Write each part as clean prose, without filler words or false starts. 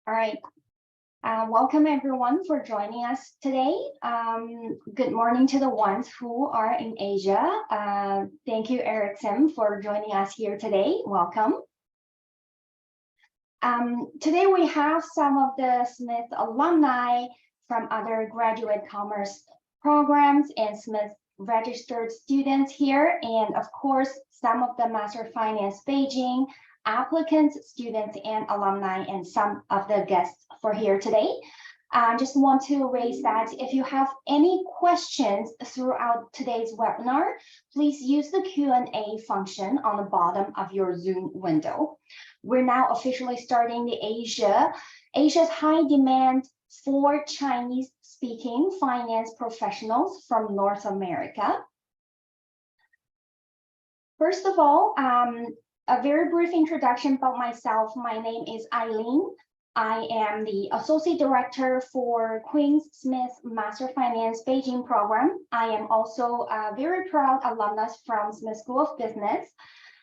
All right. Welcome everyone for joining us today. Good morning to the ones who are in Asia. Thank you, Eric Sim, for joining us here today. Welcome. Today we have some of the Smith alumni from other graduate commerce programs and Smith registered students here, and of course, some of the Master of Finance Beijing applicants, students, and alumni, and some of the guests for here today. I just want to raise that if you have any questions throughout today's webinar, please use the Q&A function on the bottom of your Zoom window. We're now officially starting the Asia's high demand for Chinese-speaking finance professionals from North America. First of all, a very brief introduction about myself. My name is Eileen. I am the Associate Director for Queen Smith Master Finance Beijing program. I am also a very proud alumnus from Smith School of Business.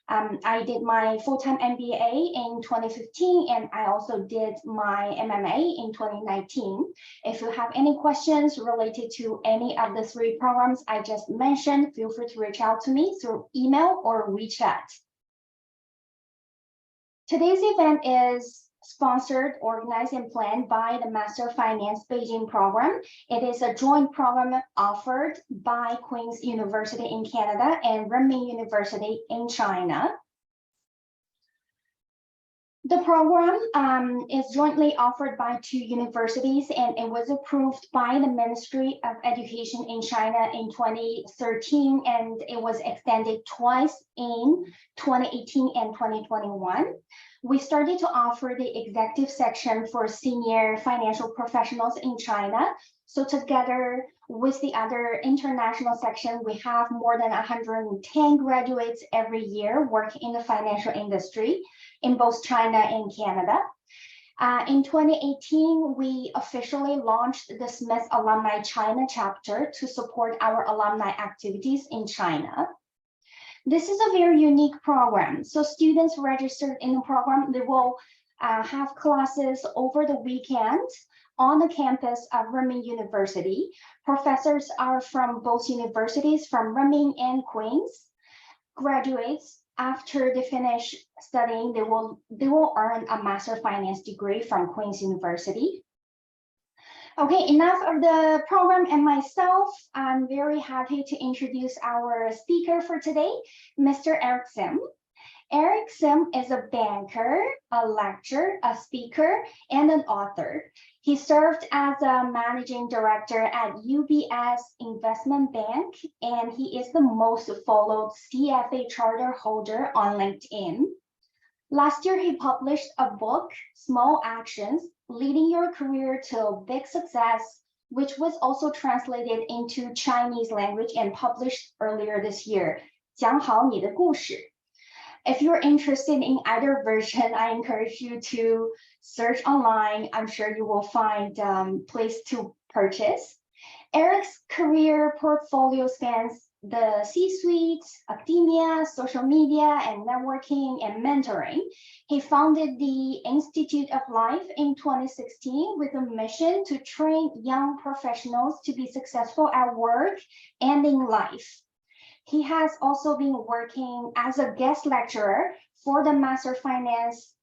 I did my full-time MBA in 2015, and I also did my MMA in 2019. If you have any questions related to any of the three programs I just mentioned, feel free to reach out to me through email or WeChat. Today's event is sponsored, organized, and planned by the Master of Finance Beijing program. It is a joint program offered by Queen's University in Canada and Renmin University in China. The program is jointly offered by two universities, and it was approved by the Ministry of Education in China in 2013, and it was extended twice in 2018 and 2021. We started to offer the executive section for senior financial professionals in China. So together with the other international section, we have more than 110 graduates every year working in the financial industry in both China and Canada. In 2018, we officially launched the Smith Alumni China chapter to support our alumni activities in China. This is a very unique program. So students registered in the program, they will have classes over the weekend on the campus of Renmin University. Professors are from both universities, from Renmin and Queen's. Graduates, after they finish studying, they will earn a Master of Finance degree from Queen's University. Okay, enough of the program and myself. I'm very happy to introduce our speaker for today, Mr. Eric Sim. Eric Sim is a banker, a lecturer, a speaker, and an author. He served as a managing director at UBS Investment Bank, and he is the most followed CFA charter holder on LinkedIn. Last year, he published a book, Small Actions, Leading Your Career to Big Success, which was also translated into Chinese language and published earlier this year. 讲好你的故事. If you're interested in either version, I encourage you to search online. I'm sure you will find a place to purchase. Eric's career portfolio spans the C-suite, academia, social media, and networking and mentoring. He founded the Institute of Life in 2016 with a mission to train young professionals to be successful at work and in life. He has also been working as a guest lecturer for the Master Finance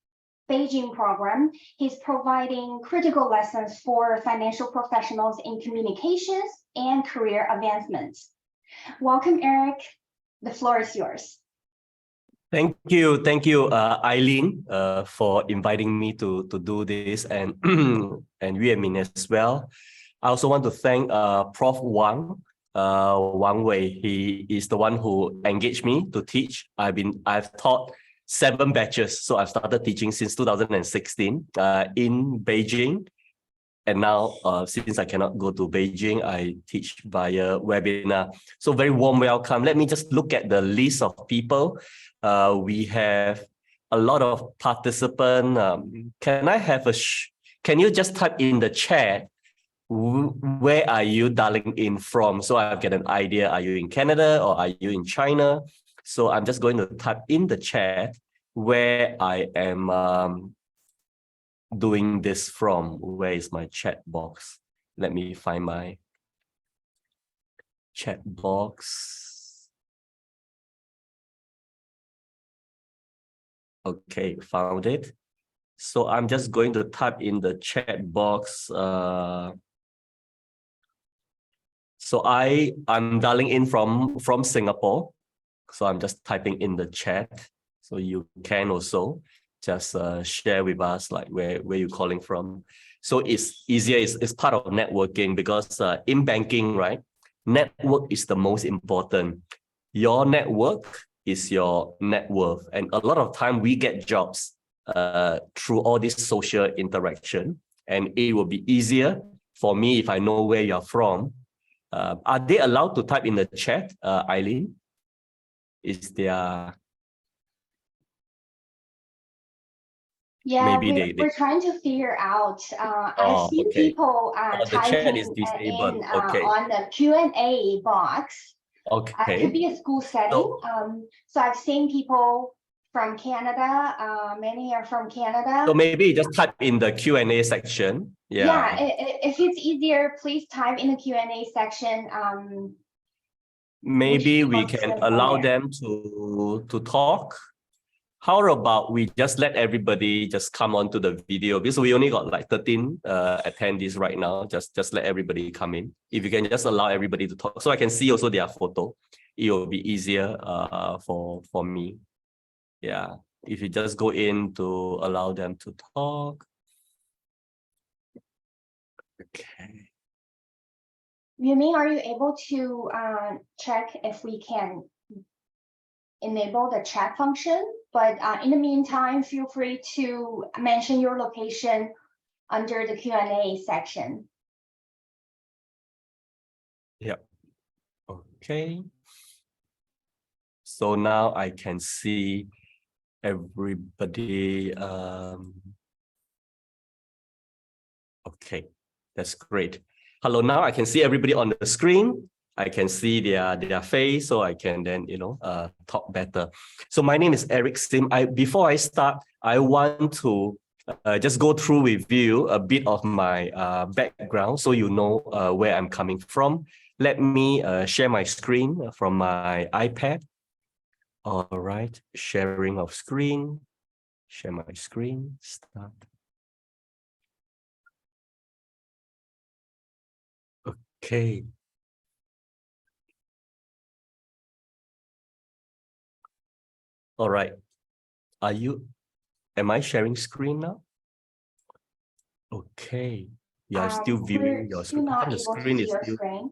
Beijing program. He's providing critical lessons for financial professionals in communications and career advancements. Welcome, Eric. The floor is yours. Thank you, Eileen, for inviting me to do this, and and Renmin as well. I also want to thank Prof. Wang Wei. He is the one who engaged me to teach. I've taught 7 batches, so I've started teaching since 2016 in Beijing. And now, since I cannot go to Beijing, I teach via webinar. So very warm welcome. Let me just look at the list of people. We have a lot of participants. Can you just type in the chat, where are you dialing in from? So I get an idea, are you in Canada or are you in China? So I'm just going to type in the chat where I am doing this from? Where is my chat box? Let me find my chat box. Okay, found it. So I'm just going to type in the chat box. So I'm dialing in from Singapore. So I'm just typing in the chat. So you can also just share with us like where you're calling from. So it's easier, it's part of networking because in banking, right? Network is the most important. Your network is your net worth. And a lot of time we get jobs through all this social interaction. And it will be easier for me if I know where you're from. Are they allowed to type in the chat, Eileen? Is there... Yeah, maybe we're trying to figure out. I've seen okay. people The chat typing is disabled. in Okay. on the Q&A box. Okay. Could be a school setting. So I've seen people from Canada. Many are from Canada. So maybe just type in the Q&A section. Yeah, if it's easier, please type in the Q&A section. Maybe we can allow them to talk. How about we just let everybody just come onto the video, because we only got like 13 attendees right now. Just let everybody come in. If you can just allow everybody to talk, so I can see also their photo, it will be easier for me. Yeah, if you just go in to allow them to talk. Okay. Yumi, are you able to check if we can enable the chat function? But in the meantime, feel free to mention your location under the Q&A section. Yep. Okay. So now I can see everybody. Okay, that's great. Hello, now I can see everybody on the screen. I can see their face, so I can then talk better. So my name is Eric Sim. Before I start, I want to just go through with you a bit of my background, so you know where I'm coming from. Let me share my screen from my iPad. All right, sharing of screen. Share my screen. Start. Okay. All right. Am I sharing screen now? Okay. You are still viewing your screen. Not The able screen to see is your still... screen.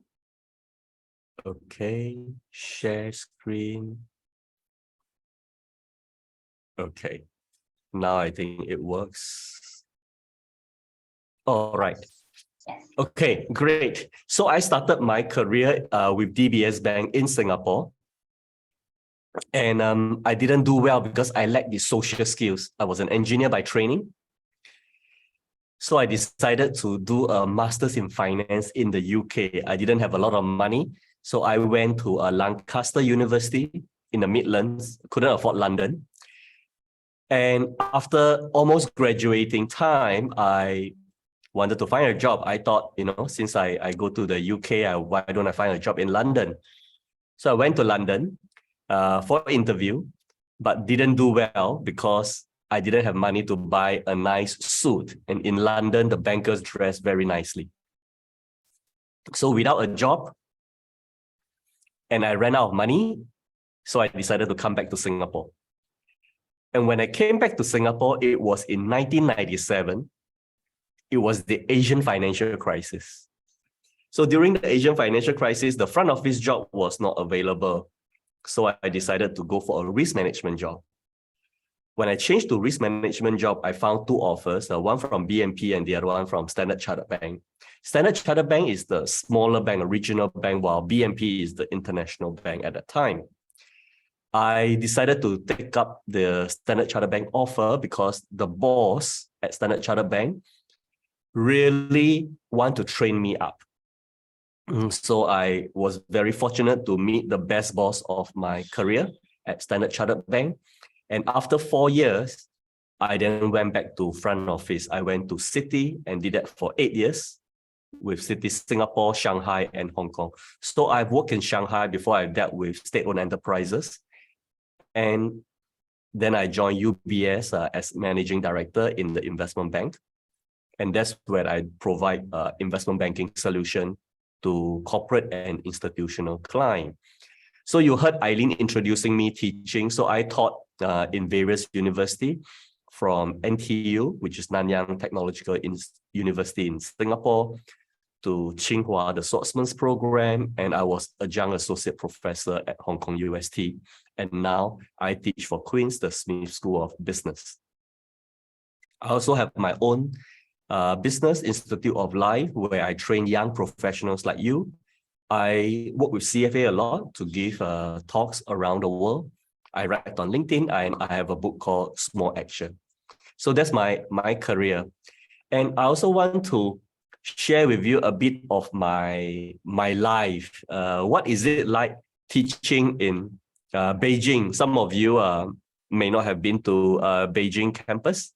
Okay. Share screen. Okay. Now I think it works. All right. Yes. Okay, great. So I started my career with DBS Bank in Singapore. And I didn't do well because I lacked the social skills. I was an engineer by training. So I decided to do a master's in finance in the UK. I didn't have a lot of money. So I went to Lancaster University in the Midlands, couldn't afford London. And after almost graduating time, I wanted to find a job. I thought, since I go to the UK, why don't I find a job in London? So I went to London for an interview, but didn't do well because I didn't have money to buy a nice suit. And in London, the bankers dress very nicely. So without a job, and I ran out of money, so I decided to come back to Singapore. And when I came back to Singapore, it was in 1997. It was the Asian financial crisis. So during the Asian financial crisis, the front office job was not available. So I decided to go for a risk management job. When I changed to risk management job, I found two offers, one from BNP and the other one from Standard Chartered Bank. Standard Chartered Bank is the smaller bank, a regional bank, while BNP is the international bank at that time. I decided to take up the Standard Chartered Bank offer because the boss at Standard Chartered Bank really want to train me up. So I was very fortunate to meet the best boss of my career at Standard Chartered Bank. And after 4 years, I then went back to front office. I went to Citi and did that for 8 years with Citi Singapore, Shanghai, and Hong Kong. So I've worked in Shanghai before I dealt with state-owned enterprises. And then I joined UBS as managing director in the investment bank. And that's where I provide investment banking solution to corporate and institutional clients. So you heard Eileen introducing me teaching. So I taught in various universities from NTU, which is Nanyang Technological University in Singapore, to Tsinghua, the Swordsman's program, and I was a young associate professor at Hong Kong UST. And now I teach for Queen's, the Smith School of Business. I also have my own Business Institute of Life, where I train young professionals like you. I work with CFA a lot to give talks around the world. I write on LinkedIn, and I have a book called Small Action. So that's my career. And I also want to share with you a bit of my life. What is it like teaching in Beijing? Some of you may not have been to Beijing campus.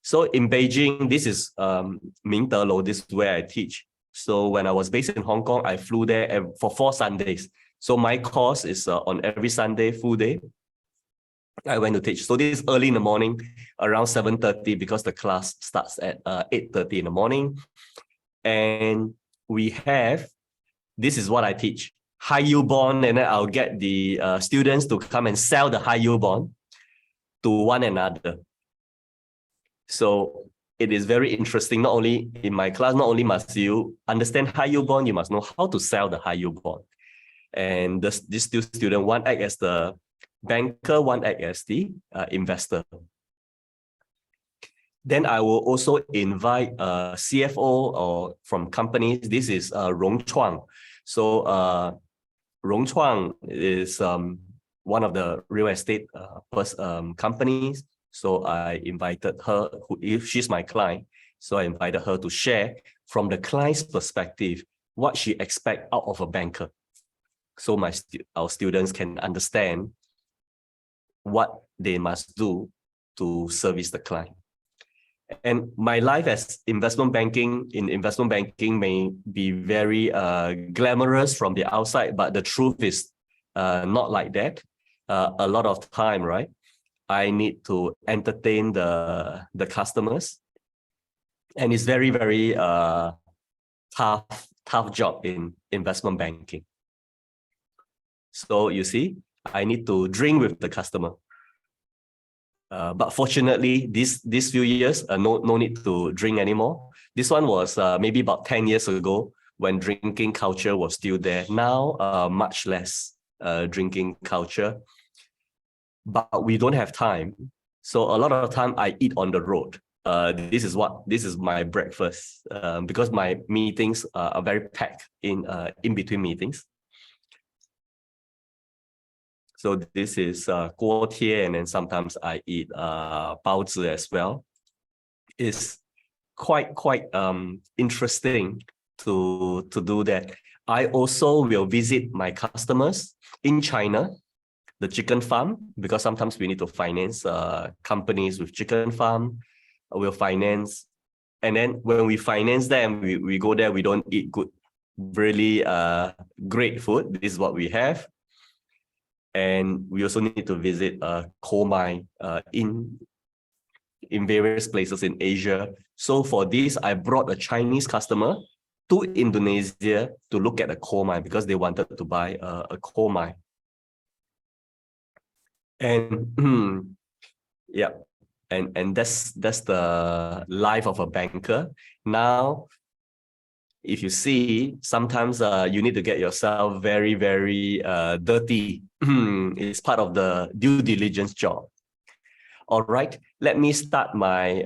So in Beijing, this is Mingdelou, this is where I teach. So when I was based in Hong Kong, I flew there for 4 Sundays. So my course is on every Sunday, full day. I went to teach. So this is early in the morning, around 7:30, because the class starts at 8:30 in the morning. And we have, this is what I teach, high yield bond, and then I'll get the students to come and sell the high yield bond to one another. So it is very interesting. Not only in my class, not only must you understand high yield bond, you must know how to sell the high yield bond. And these two students, one act as the banker, one act as the investor. Then I will also invite CFO or from companies. This is Rong Chuang. So Rong Chuang is one of the real estate companies. So I invited her, if she's my client, so I invited her to share from the client's perspective what she expects out of a banker. So our students can understand what they must do to service the client. And my life as investment banking may be very glamorous from the outside, but the truth is not like that. A lot of time, right? I need to entertain the customers, and it's very, very tough job in investment banking. So you see, I need to drink with the customer. But fortunately, these few years, no need to drink anymore. This one was maybe about 10 years ago when drinking culture was still there. Now, much less drinking culture. But we don't have time. So a lot of time I eat on the road. This is my breakfast because my meetings are very packed in between meetings. So this is guo tie, and then sometimes I eat baozi as well. It's quite interesting to do that. I also will visit my customers in China, the chicken farm, because sometimes we need to finance companies with chicken farm. We'll finance, and then when we finance them, we go there. We don't eat really great food. This is what we have. And we also need to visit coal mine in various places in Asia. So for this, I brought a Chinese customer to Indonesia to look at a coal mine because they wanted to buy a coal mine. And yeah, and that's the life of a banker. Now, if you see, sometimes you need to get yourself very, very dirty. It's part of the due diligence job. All right, let me start my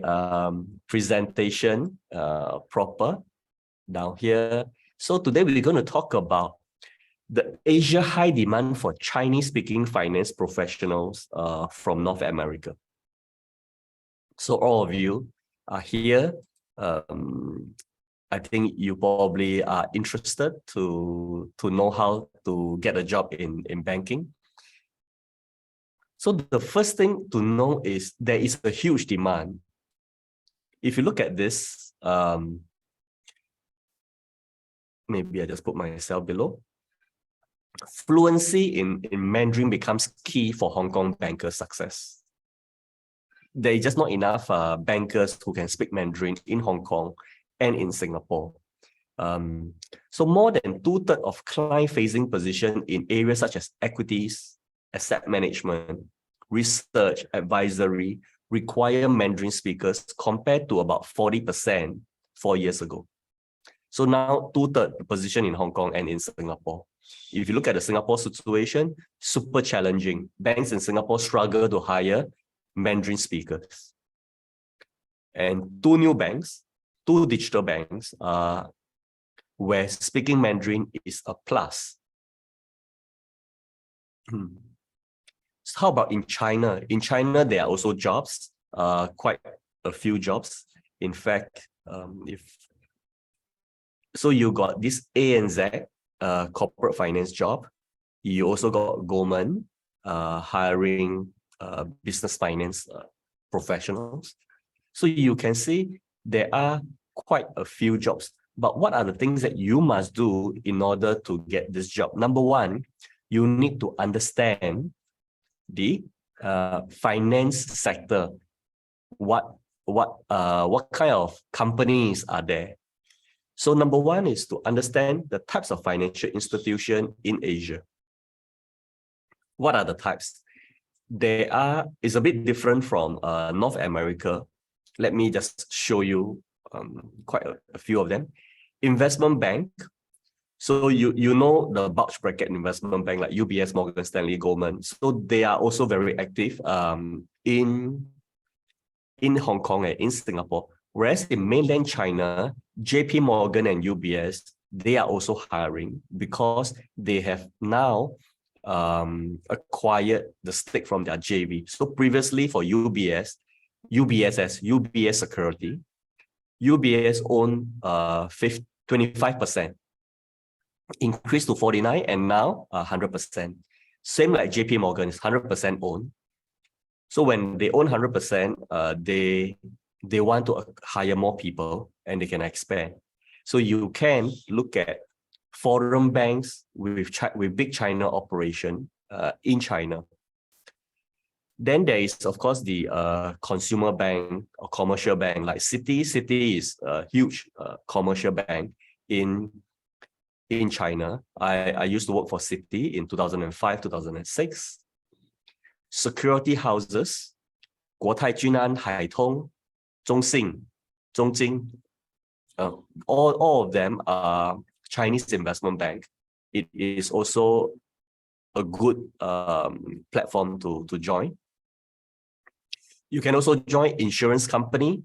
presentation proper down here. So today we're going to talk about the Asia high demand for Chinese-speaking finance professionals from North America. So all of you are here. I think you probably are interested to know how to get a job in banking. So the first thing to know is there is a huge demand. If you look at this, maybe I just put myself below. Fluency in Mandarin becomes key for Hong Kong bankers' success. There is just not enough bankers who can speak Mandarin in Hong Kong and in Singapore. So more than 2/3 of client-facing position in areas such as equities, asset management, research, advisory require Mandarin speakers compared to about 40% 4 years ago. So now 2/3 position in Hong Kong and in Singapore. If you look at the Singapore situation, super challenging. Banks in Singapore struggle to hire Mandarin speakers. And 2 new banks, 2 digital banks, where speaking Mandarin is a plus. So how about in China? In China, there are also jobs, quite a few jobs. In fact, so you got this ANZ corporate finance job. You also got Goldman hiring business finance professionals. So you can see there are quite a few jobs. But what are the things that you must do in order to get this job? Number one, you need to understand the finance sector. What kind of companies are there? So number one is to understand the types of financial institution in Asia. What are the types? It's a bit different from North America. Let me just show you quite a few of them. Investment bank. So you know the bulge bracket investment bank like UBS, Morgan Stanley, Goldman. So they are also very active in Hong Kong and in Singapore. Whereas in mainland China, JP Morgan and UBS, they are also hiring because they have now acquired the stake from their JV. So previously for UBS as UBS Security, UBS owned 25%, increased to 49%, and now 100%. Same like JP Morgan is 100% owned. So when they own 100%, they want to hire more people and they can expand. So you can look at foreign banks with big China operation in China. Then there is, of course, the consumer bank or commercial bank like Citi. Citi is a huge commercial bank in China. I used to work for Citi in 2005, 2006. Security houses, 国泰君安、海通、中信、中金, all of them are Chinese investment bank. It is also a good platform to join. You can also join insurance company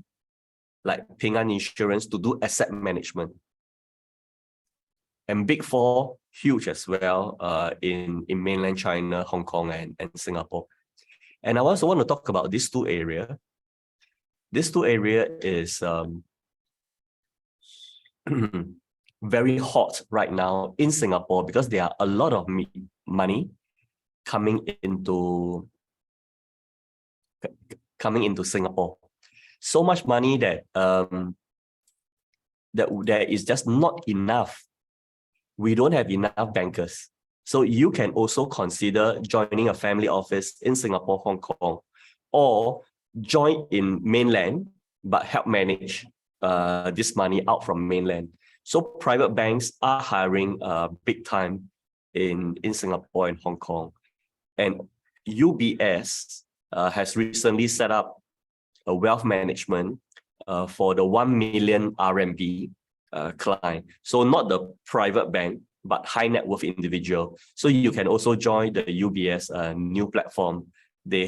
like Ping An Insurance to do asset management. And Big Four, huge as well in mainland China, Hong Kong, and Singapore. And I also want to talk about these 2 areas. These 2 areas is very hot right now in Singapore because there are a lot of money coming into Singapore. So much money that there is just not enough. We don't have enough bankers. So you can also consider joining a family office in Singapore, Hong Kong, or join in mainland, but help manage this money out from mainland. So private banks are hiring big time in Singapore and Hong Kong. And UBS has recently set up a wealth management for the 1 million RMB client. So not the private bank, but high net worth individual. So you can also join the UBS new platform. They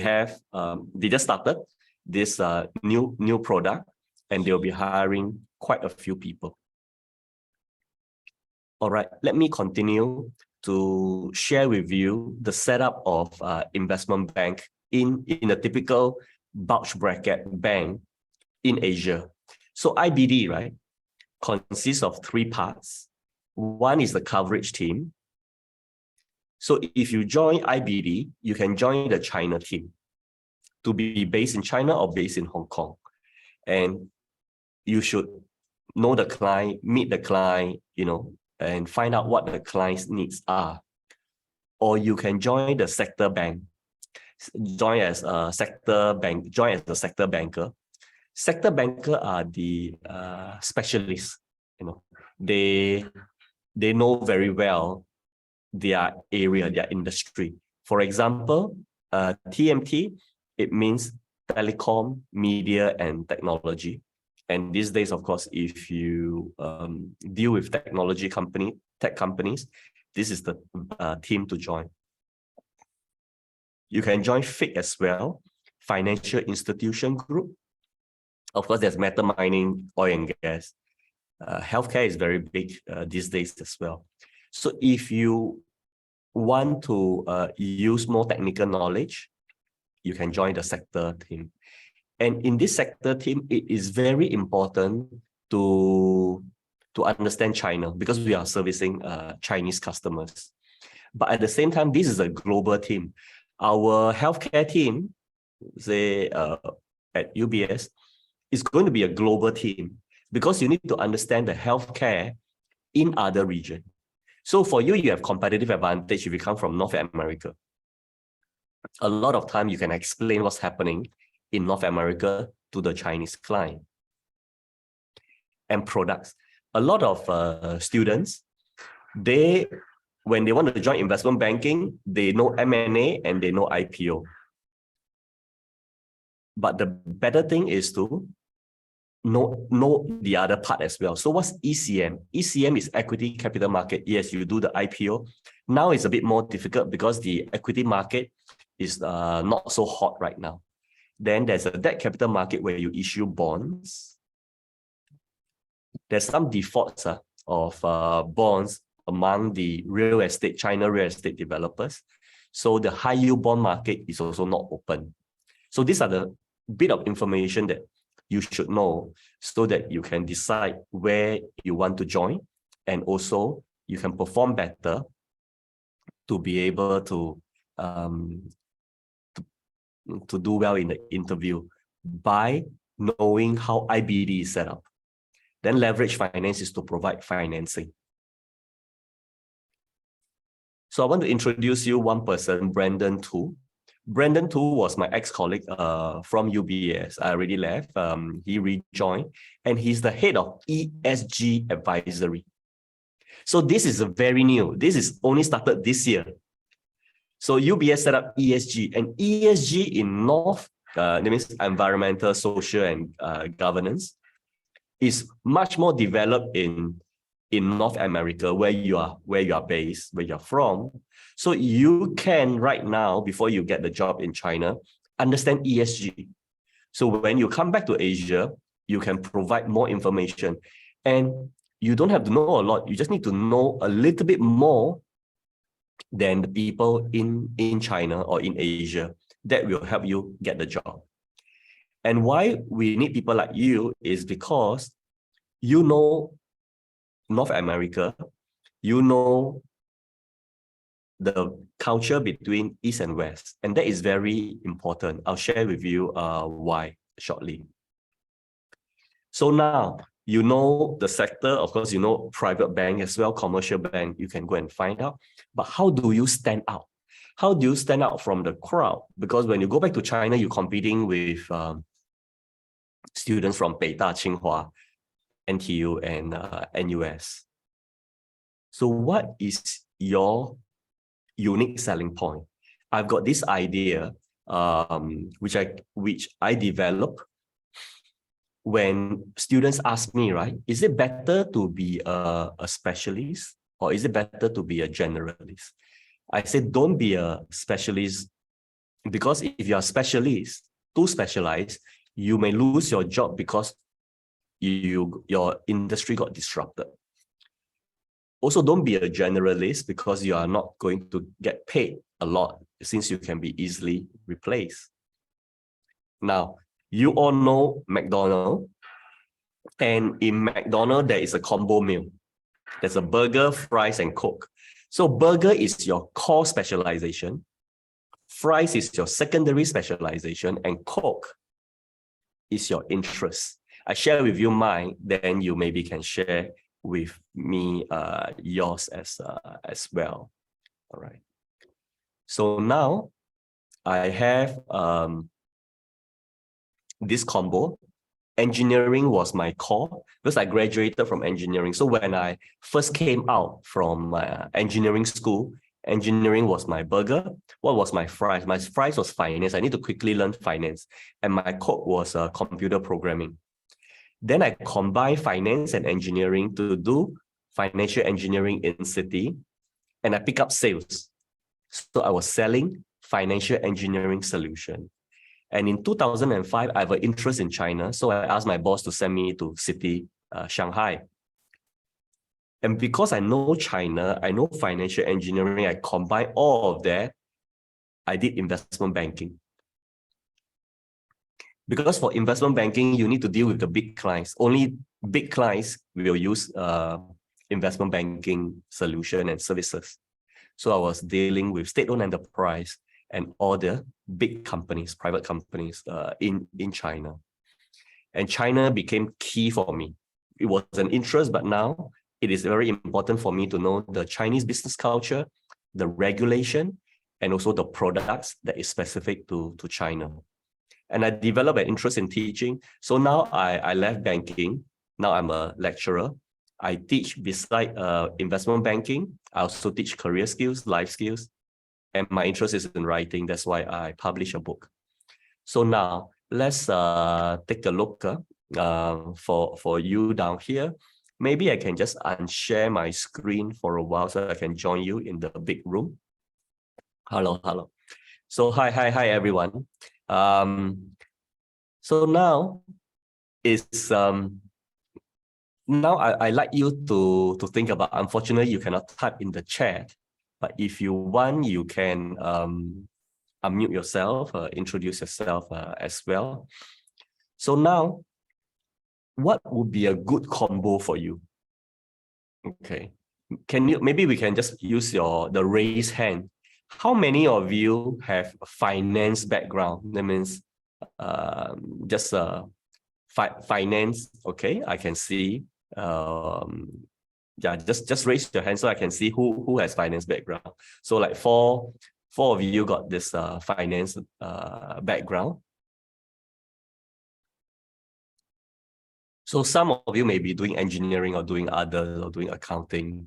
just started this new product, and they'll be hiring quite a few people. All right, let me continue to share with you the setup of investment bank in a typical bulge bracket bank in Asia. So IBD, right, consists of 3 parts. One is the coverage team. So if you join IBD, you can join the China team to be based in China or based in Hong Kong. And you should know the client, meet the client, and find out what the client's needs are. Or you can join the sector bank, join as a sector banker. Sector banker are the specialists, they know very well their area, their industry. For example, TMT, it means telecom, media, and technology. And these days, of course, if you deal with tech companies, this is the team to join. You can join FIG as well, Financial Institution Group. Of course, there's metal mining, oil and gas. Healthcare is very big these days as well. So if you want to use more technical knowledge, you can join the sector team. And in this sector team, it is very important to understand China because we are servicing Chinese customers. But at the same time, this is a global team. Our healthcare team, say at UBS, is going to be a global team because you need to understand the healthcare in other regions. So for you, you have competitive advantage if you come from North America. A lot of time you can explain what's happening in North America to the Chinese client. And products. A lot of students, when they want to join investment banking, they know M&A and they know IPO. But the better thing is to know the other part as well. So what's ECM? ECM is equity capital market. Yes, you do the IPO. Now it's a bit more difficult because the equity market is not so hot right now. Then there's a debt capital market where you issue bonds. There's some defaults of bonds among the China real estate developers. So the high yield bond market is also not open. So these are the bit of information that you should know so that you can decide where you want to join, and also you can perform better to be able to do well in the interview by knowing how IBD is set up. Then leverage finance is to provide financing. So I want to introduce you one person, Brandon Tu. Brandon Tu was my ex-colleague from UBS. I already left. He rejoined, and he's the head of ESG advisory. So this is very new. This is only started this year. So UBS set up ESG, and ESG in North, that means environmental, social, and governance, is much more developed in North America, where you are based, where you're from. So you can right now, before you get the job in China, understand ESG. So when you come back to Asia, you can provide more information. And you don't have to know a lot. You just need to know a little bit more than the people in China or in Asia. That will help you get the job. And why we need people like you is because you know North America, you know the culture between East and West, and that is very important. I'll share with you why shortly. So now, you know the sector, of course, you know private bank as well, commercial bank, you can go and find out. But how do you stand out? How do you stand out from the crowd? Because when you go back to China, you're competing with students from Beida, Tsinghua, NTU, and NUS. So what is your unique selling point? I've got this idea, which I developed when students ask me, right, is it better to be a specialist or is it better to be a generalist? I said, don't be a specialist, because if you're a specialist, too specialized, you may lose your job because your industry got disrupted. Also, don't be a generalist because you are not going to get paid a lot since you can be easily replaced. Now, you all know McDonald's, and in McDonald's, there is a combo meal. There's a burger, fries, and Coke. So burger is your core specialization, fries is your secondary specialization, and Coke is your interest. I share with you mine, then you maybe can share with me yours as well. All right. So now I have this combo. Engineering was my core because I graduated from engineering. So when I first came out from engineering school, engineering was my burger. What was my fries? My fries was finance. I need to quickly learn finance. And my Coke was computer programming. Then I combined finance and engineering to do financial engineering in City. And I pick up sales. So I was selling financial engineering solution. And in 2005, I have an interest in China. So I asked my boss to send me to City, Shanghai. And because I know China, I know financial engineering, I combine all of that. I did investment banking. Because for investment banking, you need to deal with the big clients. Only big clients will use investment banking solution and services. So I was dealing with state-owned enterprise and all the big companies, private companies in China. And China became key for me. It was an interest, but now it is very important for me to know the Chinese business culture, the regulation, and also the products that is specific to China. And I developed an interest in teaching. So now I left banking. Now I'm a lecturer. I teach beside investment banking. I also teach career skills, life skills. And my interest is in writing. That's why I publish a book. So now let's take a look for you down here. Maybe I can just unshare my screen for a while so I can join you in the big room. Hello. So hi everyone. So now it's now I like you to think about. Unfortunately, you cannot type in the chat. But if you want, you can unmute yourself, introduce yourself as well. So now, what would be a good combo for you? Okay, maybe we can just use the raise hand. How many of you have a finance background? That means just finance. Okay, I can see. Yeah, just raise your hand so I can see who has finance background. So like four of you got this finance background. So some of you may be doing engineering or doing other or doing accounting.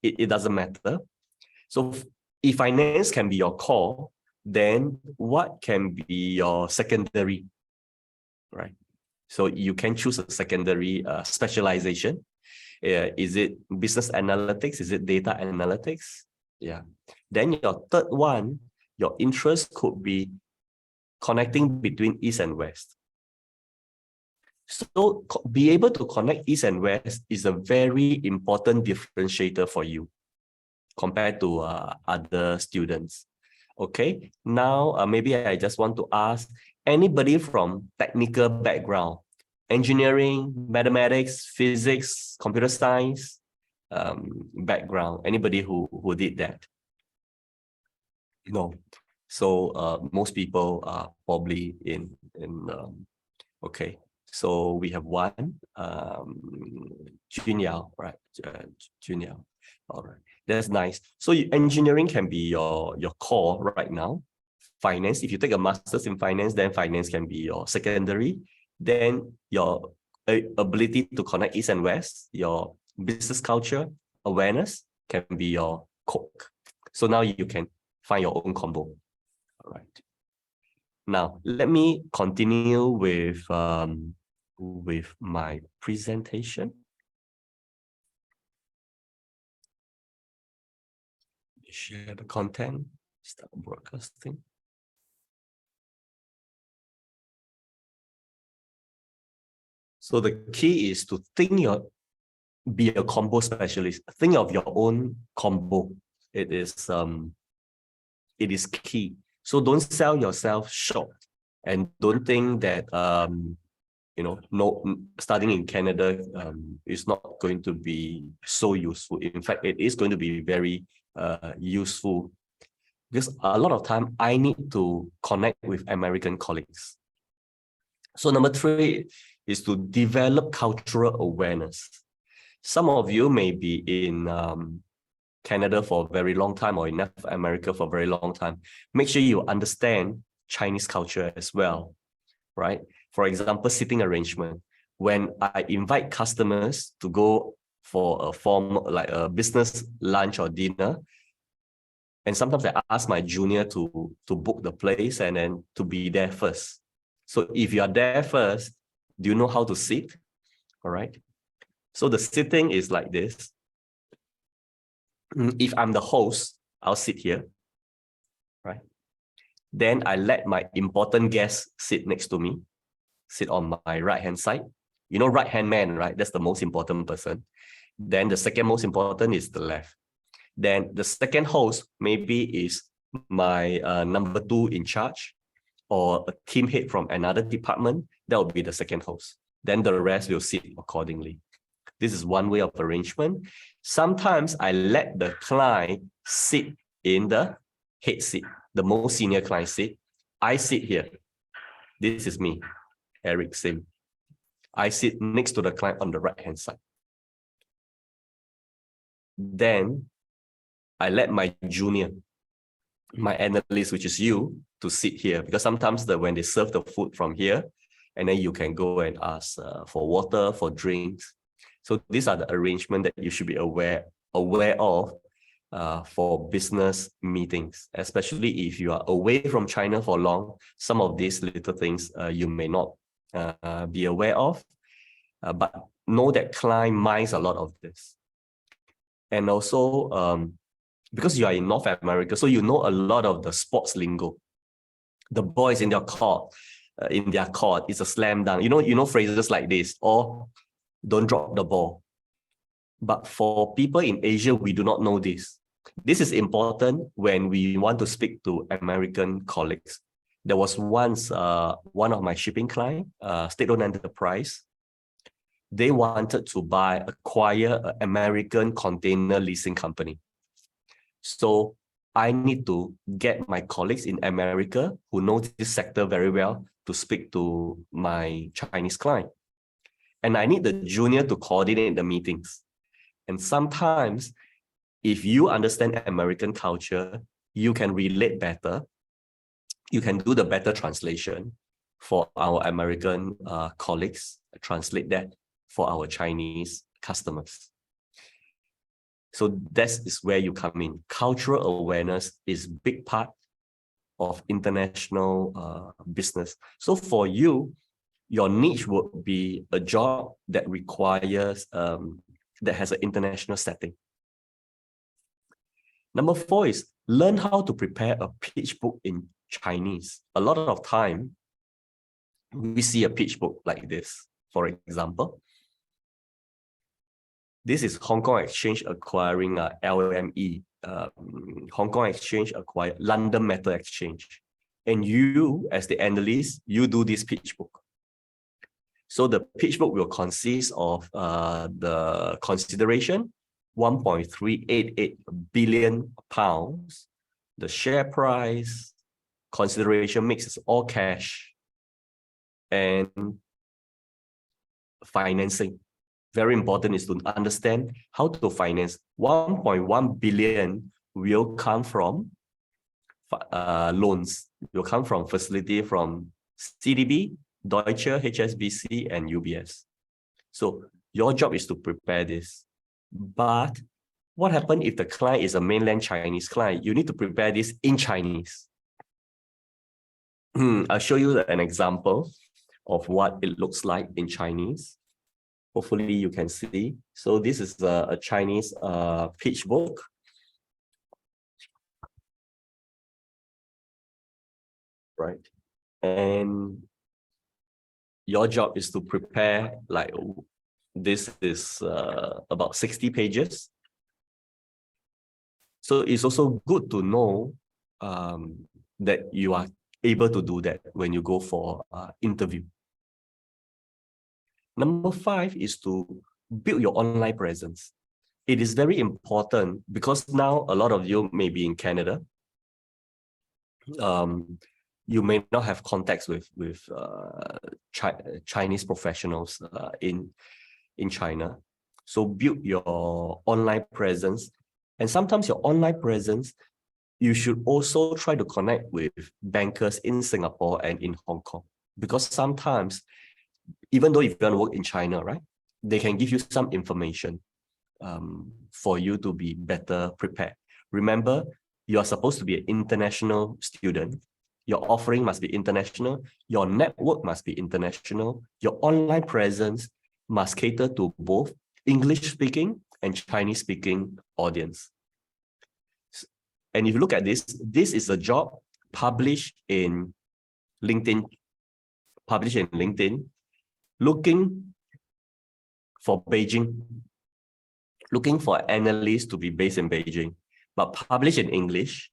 It doesn't matter. So if finance can be your core, then what can be your secondary, right? So you can choose a secondary specialization. Is it business analytics? Is it data analytics? Yeah. Then your third one, your interest could be connecting between East and West. So be able to connect East and West is a very important differentiator for you compared to other students. Okay. Now, maybe I just want to ask, anybody from technical background, engineering, mathematics, physics, computer science background, anybody who did that? No. So most people are probably in okay. So we have one, Junyao, right? Junyao. All right. That's nice. So engineering can be your core right now. Finance, if you take a master's in finance, then finance can be your secondary. Then your ability to connect East and West, your business culture, awareness can be your Coke. So now you can find your own combo. All right. Now, let me continue with my presentation. Share the content, start broadcasting. So the key is to be a combo specialist. Think of your own combo. It is key. So don't sell yourself short, and don't think that studying in Canada is not going to be so useful. In fact, it is going to be very useful because a lot of time I need to connect with American colleagues. So number 3 is to develop cultural awareness. Some of you may be in Canada for a very long time or in North America for a very long time. Make sure you understand Chinese culture as well, right? For example, sitting arrangement. When I invite customers to go for a form like a business lunch or dinner, and sometimes I ask my junior to book the place and then to be there first. So if you are there first, do you know how to sit? All right. So the sitting is like this. If I'm the host, I'll sit here, right? Then I let my important guest sit next to me, sit on my right-hand side. Right-hand man, right? That's the most important person. Then the second most important is the left. Then the second host maybe is my number 2 in charge or a team head from another department. That will be the second host. Then the rest will sit accordingly. This is one way of arrangement. Sometimes I let the client sit in the head seat, the most senior client seat. I sit here. This is me, Eric Sim. I sit next to the client on the right-hand side. Then I let my junior, my analyst, which is you, to sit here, because sometimes when they serve the food from here, and then you can go and ask for water, for drinks. So these are the arrangements that you should be aware of for business meetings, especially if you are away from China for long. Some of these little things you may not be aware of, but know that client minds a lot of this. And also, because you are in North America, so you know a lot of the sports lingo. The boys in their court, it's a slam dunk. You know phrases like this, or don't drop the ball. But for people in Asia, we do not know this. This is important when we want to speak to American colleagues. There was once one of my shipping clients, state-owned enterprise. They wanted to acquire an American container leasing company. So I need to get my colleagues in America who know this sector very well to speak to my Chinese client. And I need the junior to coordinate the meetings. And sometimes, if you understand American culture, you can relate better. You can do the better translation for our American colleagues, translate that for our Chinese customers. So that is where you come in. Cultural awareness is a big part of international business. So for you, your niche would be a job that requires, that has an international setting. Number 4 is learn how to prepare a pitch book in Chinese. A lot of time, we see a pitch book like this, for example. This is Hong Kong Exchange acquiring LME. Hong Kong Exchange acquired London Metal Exchange. And you, as the analyst, you do this pitch book. So the pitch book will consist of the consideration, 1.388 billion pounds, the share price, consideration mix is all cash, and financing. Very important is to understand how to finance. 1.1 billion will come from loans, will come from facility from CDB, Deutsche, HSBC, and UBS. So your job is to prepare this. But what happens if the client is a mainland Chinese client? You need to prepare this in Chinese. I'll show you an example of what it looks like in Chinese. Hopefully you can see. So this is a Chinese pitch book. Right. And your job is to prepare, like, this is about 60 pages. So it's also good to know that you are able to do that when you go for interview. Number 5 is to build your online presence. It is very important because now a lot of you may be in Canada. You may not have contacts with Chinese professionals in China. So build your online presence. And sometimes your online presence, you should also try to connect with bankers in Singapore and in Hong Kong. Because sometimes, even though if you want to work in China, right, they can give you some information for you to be better prepared. Remember, you are supposed to be an international student. Your offering must be international. Your network must be international. Your online presence must cater to both English-speaking and Chinese-speaking audience. And if you look at this, this is a job published in LinkedIn, looking for Beijing, looking for analysts to be based in Beijing, but published in English.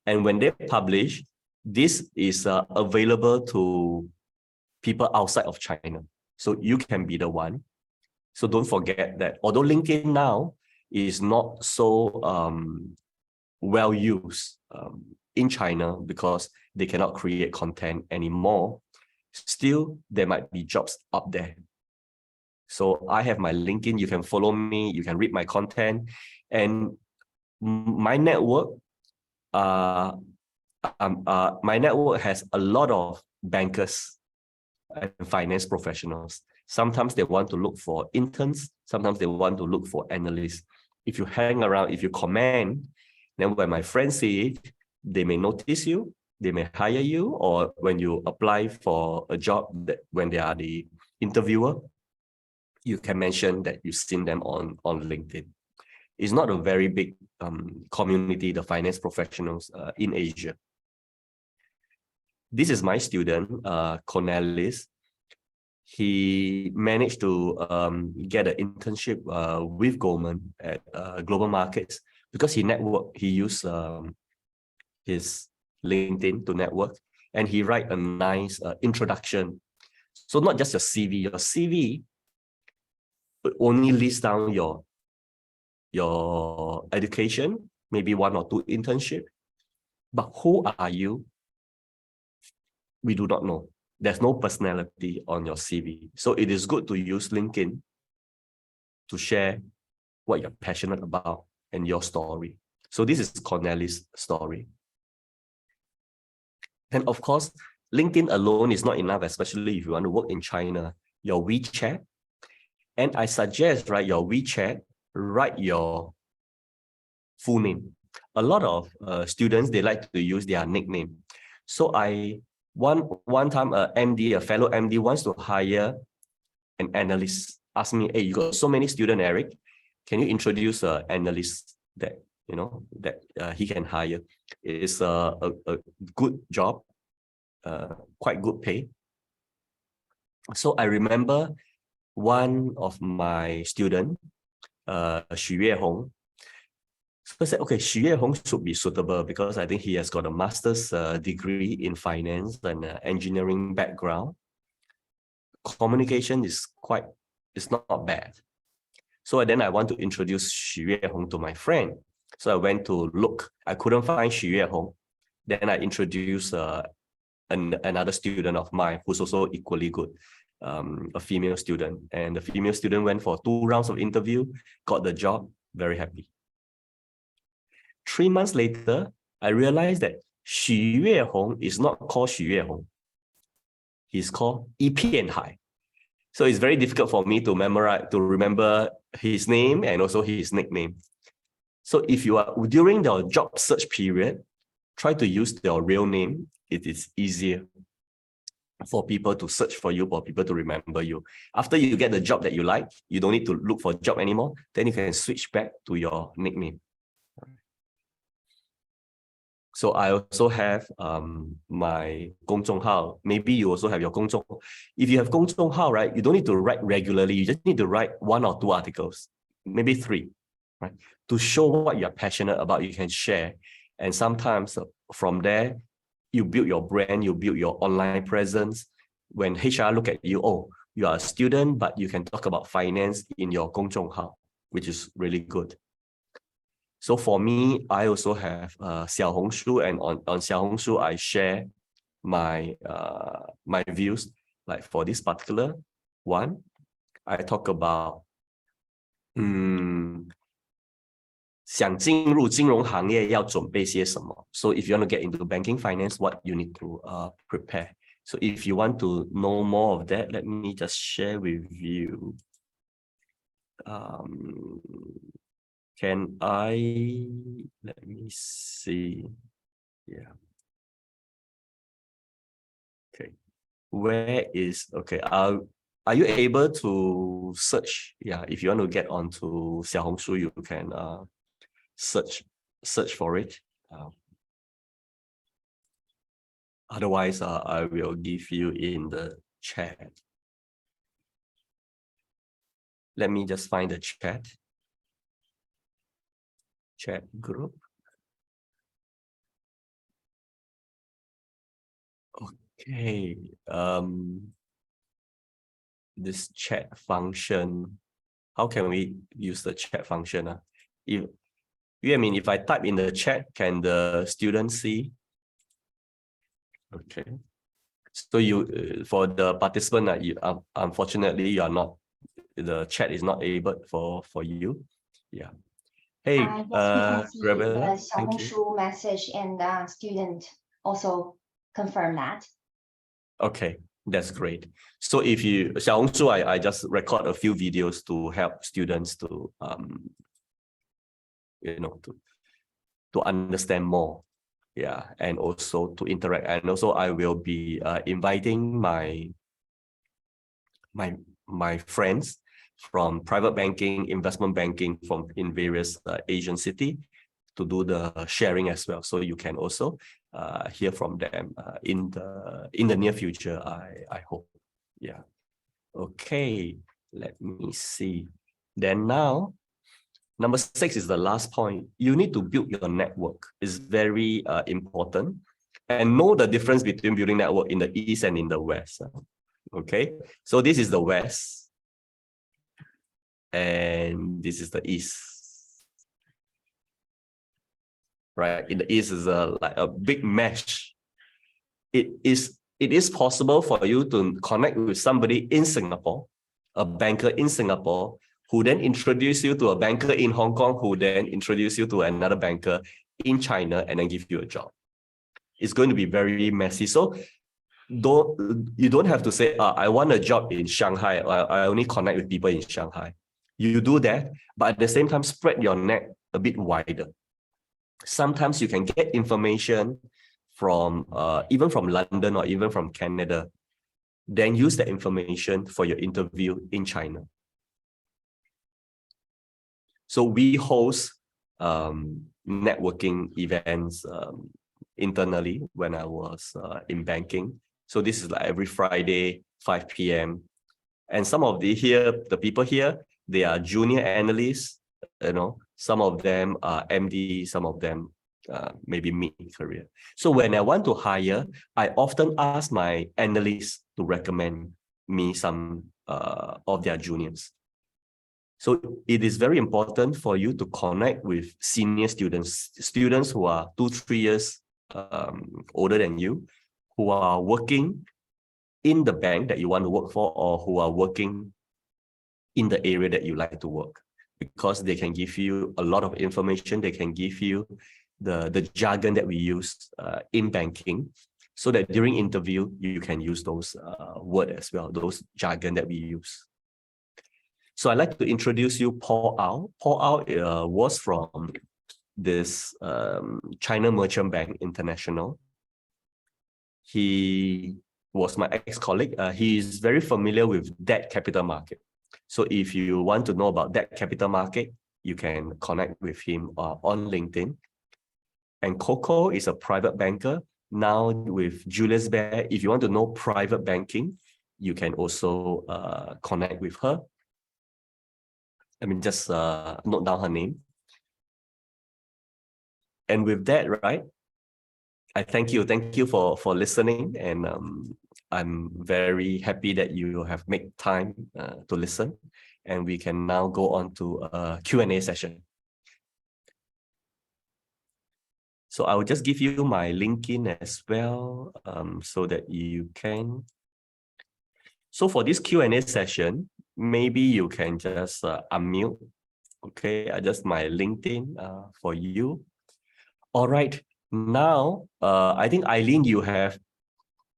And when they publish, this is available to people outside of China. So you can be the one. So don't forget that although LinkedIn now is not so well used in China because they cannot create content anymore, still there might be jobs up there. So I have my LinkedIn, you can follow me, you can read my content, and my network has a lot of bankers and finance professionals. Sometimes they want to look for interns, sometimes they want to look for analysts. If you hang around, if you comment, then when my friends see it, they may notice you, they may hire you, or when you apply for a job, that when they are the interviewer, you can mention that you've seen them on LinkedIn. It's not a very big community, the finance professionals in Asia. This is my student, Cornelis. He managed to get an internship with Goldman at Global Markets because he used his LinkedIn to network, and he write a nice introduction. So not just your CV only lists down your education, maybe 1 or 2 internship, but who are you? We do not know. There's no personality on your CV. So it is good to use LinkedIn to share what you're passionate about and your story. So this is Cornelis' story. And of course, LinkedIn alone is not enough, especially if you want to work in China. Your WeChat, and I suggest, right, your WeChat, write your full name. A lot of students, they like to use their nickname. So one time a fellow MD wants to hire an analyst, asked me, hey, you got so many students, Eric, can you introduce an analyst that he can hire? It's a good job, quite good pay. So I remember one of my students, Xu Yuehong. So I said, okay, Xu Yuehong should be suitable because I think he has got a master's degree in finance and engineering background. Communication is not bad. So then I want to introduce Xu Yuehong to my friend. So I went to look. I couldn't find Xu Yuehong. Then I introduced another student of mine who's also equally good, a female student. And the female student went for 2 rounds of interview, got the job, very happy. 3 months later, I realized that Xu Yuehong is not called Xu Yuehong. He's called Yi Pianhai. So it's very difficult for me to remember his name and also his nickname. So if you are during the job search period, try to use your real name. It is easier for people to search for you, for people to remember you. After you get the job that you like, you don't need to look for a job anymore. Then you can switch back to your nickname. So I also have my 公众号. Maybe you also have your 公众. If you have 公众号, right, you don't need to write regularly. You just need to write 1 or 2 articles, maybe 3, right? To show what you're passionate about, you can share. And sometimes from there, you build your brand, you build your online presence. When HR look at you, oh, you are a student, but you can talk about finance in your 公众号, which is really good. So for me, I also have 小红书, and on 小红书, I share my my views. Like for this particular one, I talk about 想进入金融行业要准备些什么. So if you want to get into banking finance, what you need to prepare. So if you want to know more of that, let me just share with you. Can I, let me see. Yeah. Okay. Where is, okay. Are you able to search? Yeah. If you want to get onto 小红书, you can search for it. Otherwise, I will give you in the chat. Let me just find the chat group. Okay. This chat function. How can we use the chat function? If I type in the chat, can the students see? Okay. So you, for the participant, unfortunately, you are not. The chat is not able for you. Yeah. Hey, yes, we can see Rebecca, the 小红书 message, and student also confirm that. Okay, that's great. So if you 小红书, I just record a few videos to help students to to understand more. Yeah, and also to interact. And also I will be inviting my friends from private banking, investment banking in various Asian cities to do the sharing as well. So you can also hear from them in the near future, I hope. Yeah. Okay, let me see. Then now, number 6 is the last point. You need to build your network. It's very important. And know the difference between building network in the East and in the West. Okay, so this is the West. And this is the East. Right, in the East is like a big mesh. It is possible for you to connect with somebody in Singapore, a banker in Singapore, who then introduce you to a banker in Hong Kong, who then introduce you to another banker in China, and then give you a job. It's going to be very messy. So you don't have to say, I want a job in Shanghai. I only connect with people in Shanghai. You do that, but at the same time, spread your net a bit wider. Sometimes you can get information from even from London or even from Canada. Then use that information for your interview in China. So we host networking events internally when I was in banking. So this is like every Friday, 5 p.m. And some of the people here, they are junior analysts, some of them are MD, some of them maybe mid-career. So when I want to hire, I often ask my analysts to recommend me some of their juniors. So it is very important for you to connect with senior students who are 2-3 years older than you, who are working in the bank that you want to work for, or who are working in the area that you like to work, because they can give you a lot of information. They can give you the jargon that we use in banking, so that during interview, you can use those words as well, those jargon that we use. So I'd like to introduce you Paul Au. Paul Au was from this China Merchant Bank International. He was my ex-colleague. He is very familiar with debt capital market. So if you want to know about debt capital market, you can connect with him on LinkedIn. And Coco is a private banker now with Julius Baer. If you want to know private banking, you can also connect with her. Just note down her name. And with that, right, I thank you for listening, and I'm very happy that you have made time to listen, and we can now go on to a Q&A session. So I will just give you my LinkedIn as well, so that you can. So for this Q&A session, maybe you can just unmute. Okay, just my LinkedIn for you. All right, now I think Eileen, you have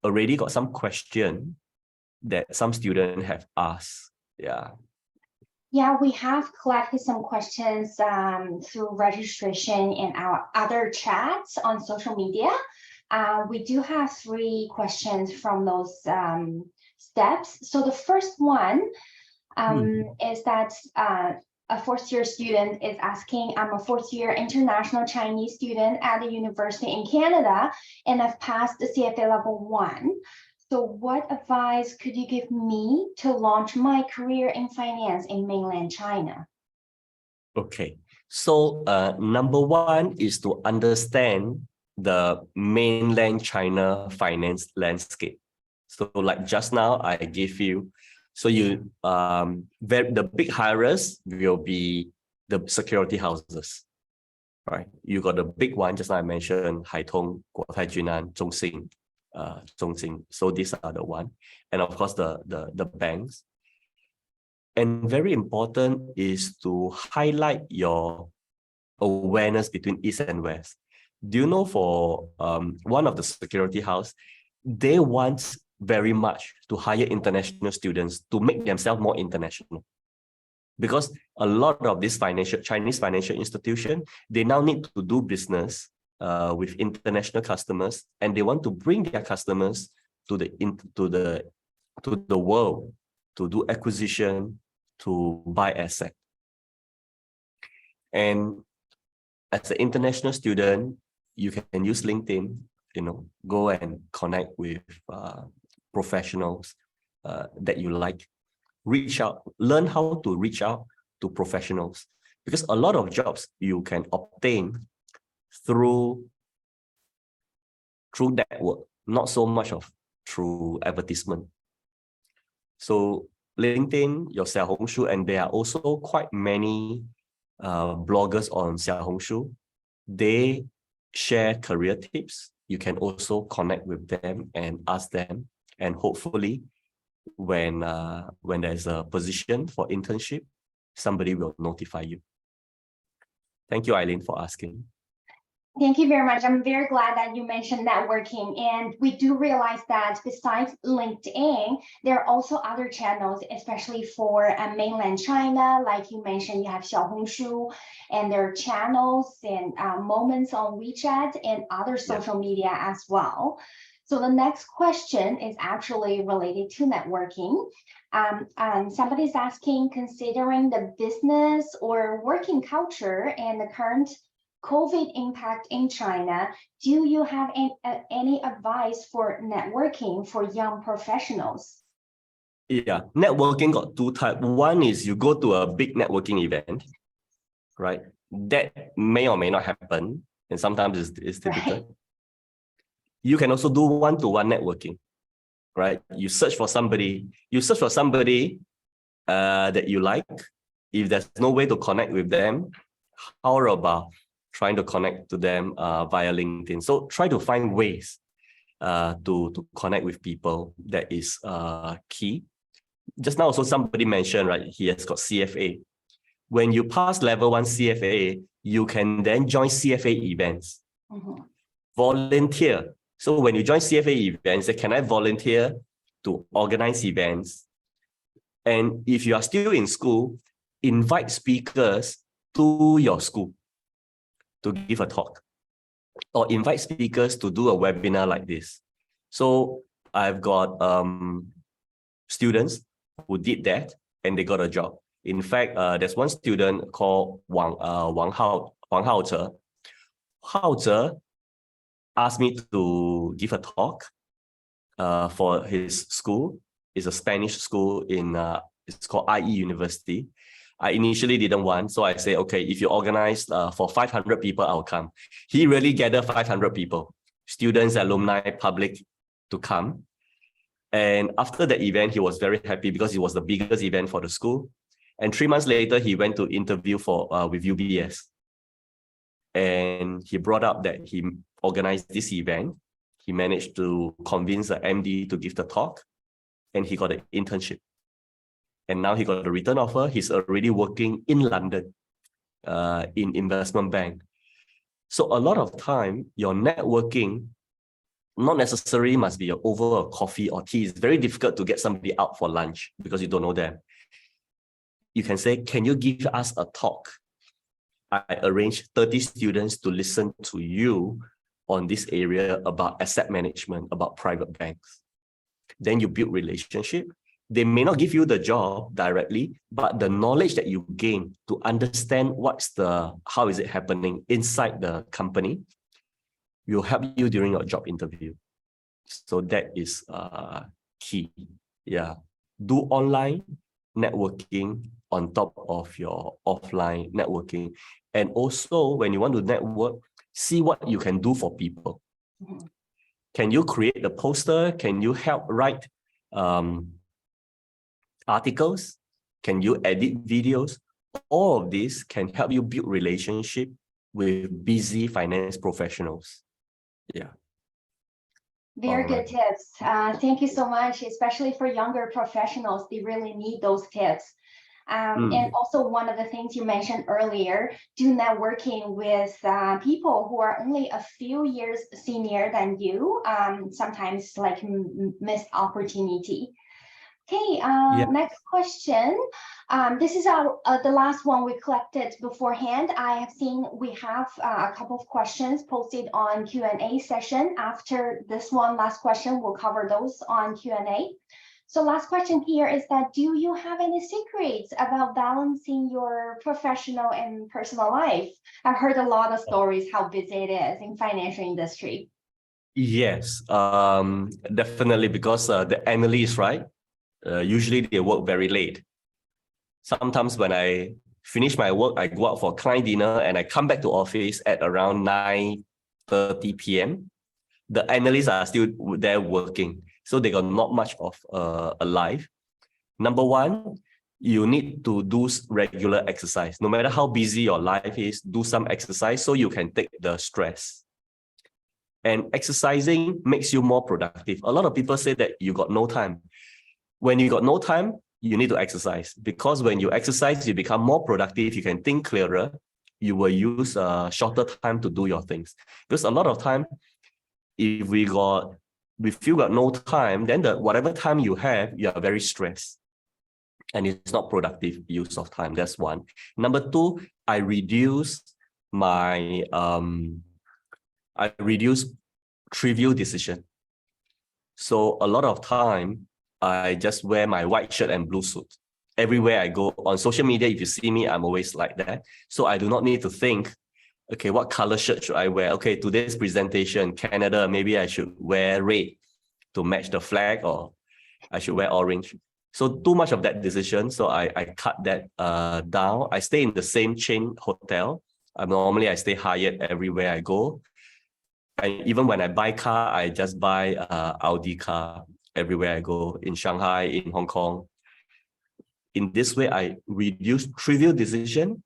already got some question that some students have asked. Yeah, we have collected some questions through registration and our other chats on social media. We do have 3 questions from those steps. So the first one is that a 4th-year student is asking, I'm a 4th-year international Chinese student at a university in Canada, and I've passed the CFA level 1. So what advice could you give me to launch my career in finance in mainland China? Okay, so number 1 is to understand the mainland China finance landscape. So like just now, I gave you, so you the big hirers will be the security houses, right? You got the big one, just like I mentioned, Haitong, Guotai Junan, Zhongxing. So these are the one, and of course the banks. And very important is to highlight your awareness between East and West. Do you know for one of the security house, they want very much to hire international students to make themselves more international, because a lot of these Chinese financial institutions, they now need to do business with international customers, and they want to bring their customers to the world to do acquisition, to buy asset. And as an international student, you can use LinkedIn, go and connect with professionals that you like. Reach out, learn how to reach out to professionals, because a lot of jobs you can obtain through network, not so much of through advertisement. So LinkedIn, your Xiaohongshu, and there are also quite many bloggers on Xiaohongshu. They share career tips. You can also connect with them and ask them, and hopefully when there's a position for internship, somebody will notify you. Thank you, Eileen, for asking. Thank you very much. I'm very glad that you mentioned networking. And we do realize that besides LinkedIn, there are also other channels, especially for mainland China. Like you mentioned, you have Xiaohongshu, and there are channels and moments on WeChat and other social media as well. So the next question is actually related to networking. Somebody's asking, considering the business or working culture and the current COVID impact in China, do you have any advice for networking for young professionals? Yeah, networking got 2 types. One is you go to a big networking event, right? That may or may not happen, and sometimes it's difficult. Right. You can also do one-to-one networking, right? You search for somebody that you like. If there's no way to connect with them, how about trying to connect to them via LinkedIn? So try to find ways to connect with people. That is key. Just now also somebody mentioned, right, he has got CFA. When you pass level 1 CFA, you can then join CFA events. Volunteer. So when you join CFA events, say, can I volunteer to organize events? And if you are still in school, invite speakers to your school to give a talk, or invite speakers to do a webinar like this. So I've got students who did that, and they got a job. In fact, there's one student called Wang Haozhe. Haozhe asked me to give a talk for his school. It's a Spanish school in it's called IE University. I initially didn't want, so I say, okay, if you organize for 500 people, I'll come. He really gathered 500 people, students, alumni, public, to come. And after that event, he was very happy because it was the biggest event for the school. And 3 months later, he went to interview with UBS. And he brought up that he organized this event. He managed to convince the MD to give the talk, and he got an internship. And now he got a return offer. He's already working in London, in investment bank. So a lot of time, your networking not necessarily must be over a coffee or tea. It's very difficult to get somebody out for lunch because you don't know them. You can say, can you give us a talk? I arranged 30 students to listen to you on this area about asset management, about private banks. Then you build relationship. They may not give you the job directly, but the knowledge that you gain to understand how is it happening inside the company will help you during your job interview. So that is key. Yeah. Do online networking on top of your offline networking. And also, when you want to network, see what you can do for people. Mm-hmm. Can you create a poster? Can you help write articles? Can you edit videos? All of this can help you build relationship with busy finance professionals. Yeah. Very good tips. Thank you so much, especially for younger professionals. They really need those tips. And also one of the things you mentioned earlier, do networking with people who are only a few years senior than you, sometimes like missed opportunity. Okay, Next question. This is the last one we collected beforehand. I have seen we have a couple of questions posted on Q&A session. After this one, last question, we'll cover those on Q&A. So last question here is that, do you have any secrets about balancing your professional and personal life? I've heard a lot of stories how busy it is in financial industry. Yes, definitely, because the analysts, right? Usually they work very late. Sometimes when I finish my work, I go out for client dinner and I come back to office at around 9:30 p.m. The analysts are still there working. So they got not much of a life. Number one, you need to do regular exercise. No matter how busy your life is, do some exercise so you can take the stress. And exercising makes you more productive. A lot of people say that you got no time. When you got no time, you need to exercise, because when you exercise, you become more productive. You can think clearer. You will use a shorter time to do your things. Because a lot of time, if we feel got no time, then whatever time you have, you are very stressed. And it's not productive use of time. That's one. Number two, I reduce trivial decision. So a lot of time, I just wear my white shirt and blue suit. Everywhere I go on social media, if you see me, I'm always like that. So I do not need to think, okay, what color shirt should I wear? Okay, today's presentation, Canada, maybe I should wear red to match the flag, or I should wear orange. So too much of that decision. So I cut that down. I stay in the same chain hotel. Normally I stay Hyatt everywhere I go. And even when I buy car, I just buy Audi car everywhere I go, in Shanghai, in Hong Kong. In this way, I reduce trivial decision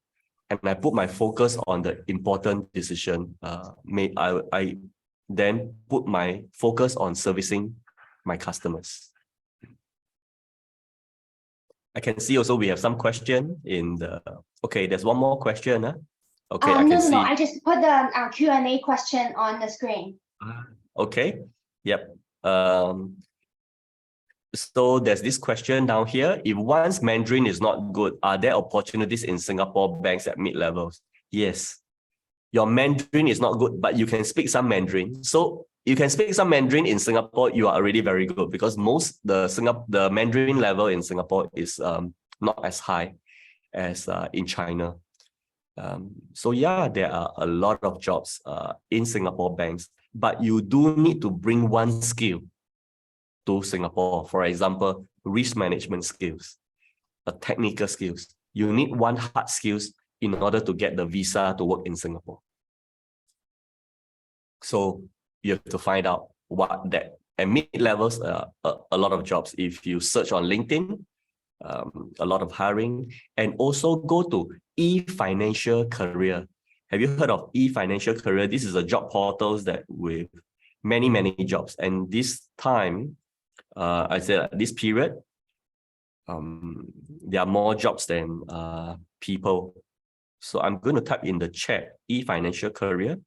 and I put my focus on the important decision. I then put my focus on servicing my customers. I can see also we have some question in the, okay, there's one more question. Okay, I can see. No, I just put the Q&A question on the screen. Okay, yep. So there's this question down here. If one's Mandarin is not good, are there opportunities in Singapore banks at mid-levels? Yes. Your Mandarin is not good, but you can speak some Mandarin. So you can speak some Mandarin in Singapore, you are already very good, because the Mandarin level in Singapore is not as high as in China. So yeah, there are a lot of jobs in Singapore banks, but you do need to bring one skill to Singapore. For example, risk management skills, technical skills. You need one hard skills in order to get the visa to work in Singapore. So you have to find out what that and mid-levels, a lot of jobs. If you search on LinkedIn, a lot of hiring, and also go to e-financial career. Have you heard of e-financial career? This is a job portals that with many jobs. And this time, I said this period, there are more jobs than people. So I'm going to type in the chat e-financial career.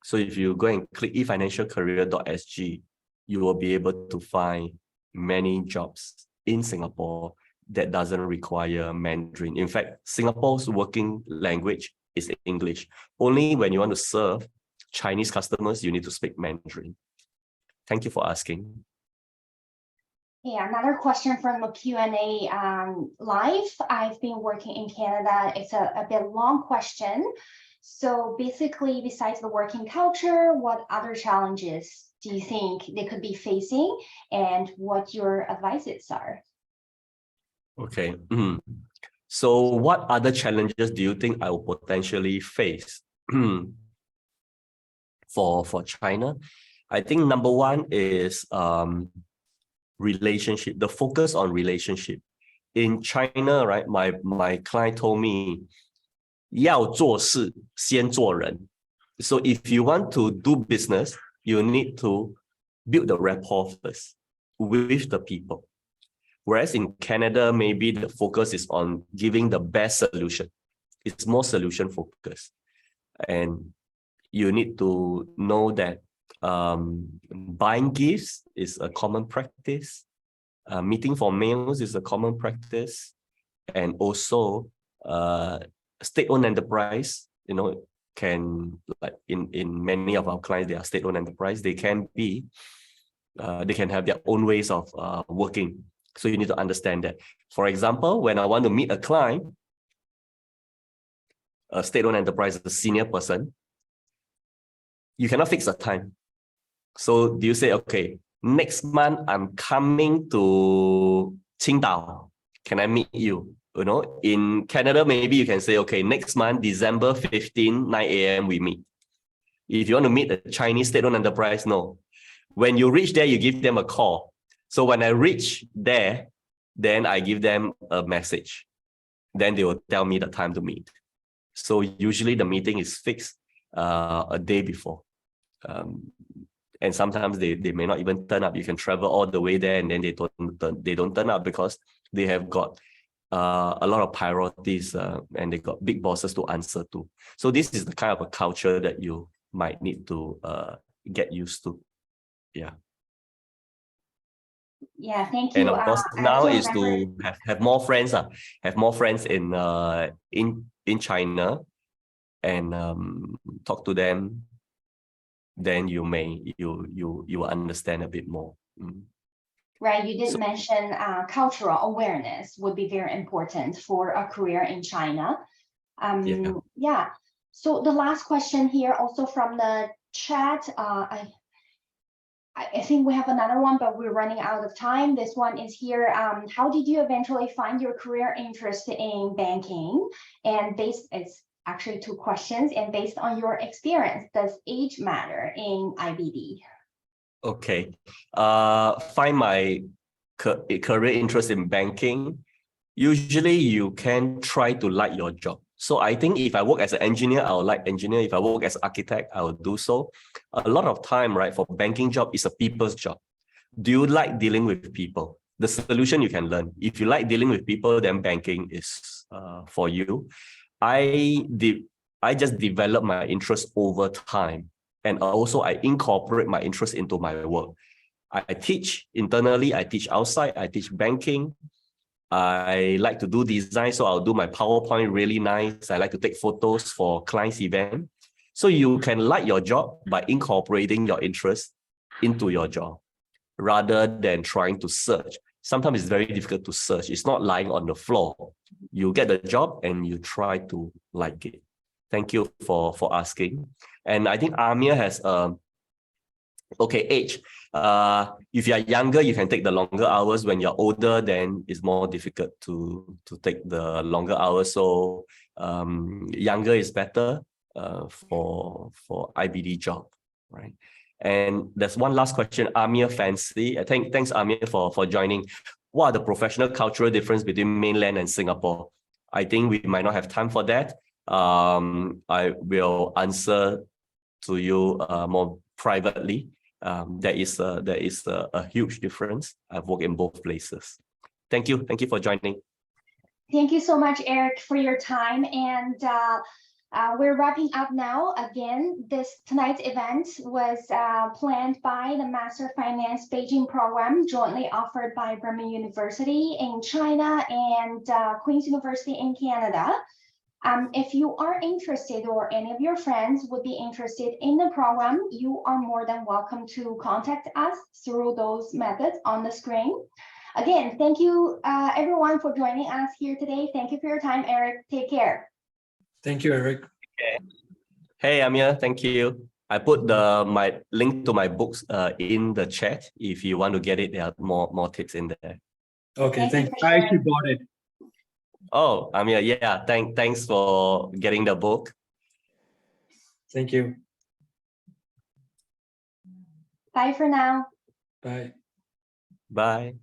So if you go and click efinancialcareer.sg, you will be able to find many jobs in Singapore that doesn't require Mandarin. In fact, Singapore's working language is English. Only when you want to serve Chinese customers, you need to speak Mandarin. Thank you for asking. Yeah, another question from the Q&A live. I've been working in Canada. It's a bit long question. So basically, besides the working culture, what other challenges do you think they could be facing, and what your advices are? Okay. So what other challenges do you think I will potentially face for China? I think number one is relationship, the focus on relationship. In China, right, my client told me, 要做事先做人. So if you want to do business, you need to build the rapport first with the people. Whereas in Canada, maybe the focus is on giving the best solution. It's more solution focused. And you need to know that buying gifts is a common practice. Meeting for meals is a common practice. And also state-owned enterprise, can, like in many of our clients, they are state-owned enterprise. They can be, they can have their own ways of working. So you need to understand that. For example, when I want to meet a client, a state-owned enterprise, a senior person, you cannot fix a time. So do you say, okay, next month I'm coming to Qingdao. Can I meet you? In Canada, maybe you can say, okay, next month, December 15, 9 a.m. we meet. If you want to meet a Chinese state-owned enterprise, no. When you reach there, you give them a call. So when I reach there, then I give them a message. Then they will tell me the time to meet. So usually the meeting is fixed a day before. And sometimes they may not even turn up. You can travel all the way there and then they don't turn up because they have got a lot of priorities and they got big bosses to answer to. So this is the kind of a culture that you might need to get used to. Yeah. Yeah, thank you. And of course, now is to have more friends. Have more friends in China and talk to them. Then you will understand a bit more. Right, you did mention cultural awareness would be very important for a career in China. Yeah. So the last question here, also from the chat, I think we have another one, but we're running out of time. This one is here. How did you eventually find your career interest in banking? And it's actually two questions. And based on your experience, does age matter in IBD? Okay. Find my career interest in banking. Usually you can try to like your job. So I think if I work as an engineer, I will like engineer. If I work as an architect, I will do so. A lot of time, right, for banking job is a people's job. Do you like dealing with people? The solution you can learn. If you like dealing with people, then banking is for you. I just develop my interest over time. And also I incorporate my interest into my work. I teach internally, I teach outside, I teach banking. I like to do design, so I'll do my PowerPoint really nice. I like to take photos for clients' event. So you can like your job by incorporating your interest into your job rather than trying to search. Sometimes it's very difficult to search. It's not lying on the floor. You get the job and you try to like it. Thank you for asking. And I think Amir has age. If you're younger, you can take the longer hours. When you're older, then it's more difficult to take the longer hours. So younger is better for IBD job, right? And there's one last question, Amir Fancy. Thanks Amir for joining. What are the professional cultural difference between mainland and Singapore? I think we might not have time for that. I will answer to you more privately. There is a huge difference. I've worked in both places. Thank you for joining. Thank you so much, Eric, for your time. And we're wrapping up now. Again, tonight's event was planned by the Master Finance Beijing program, jointly offered by Renmin University in China and Queen's University in Canada. If you are interested or any of your friends would be interested in the program, you are more than welcome to contact us through those methods on the screen. Again, thank you everyone for joining us here today. Thank you for your time, Eric. Take care. Thank you, Eric. Okay. Hey, Amir, thank you. I put my link to my books in the chat. If you want to get it, there are more tips in there. Okay, thanks. I actually bought it. Oh, Amir, yeah, thanks for getting the book. Thank you. Bye for now. Bye. Bye.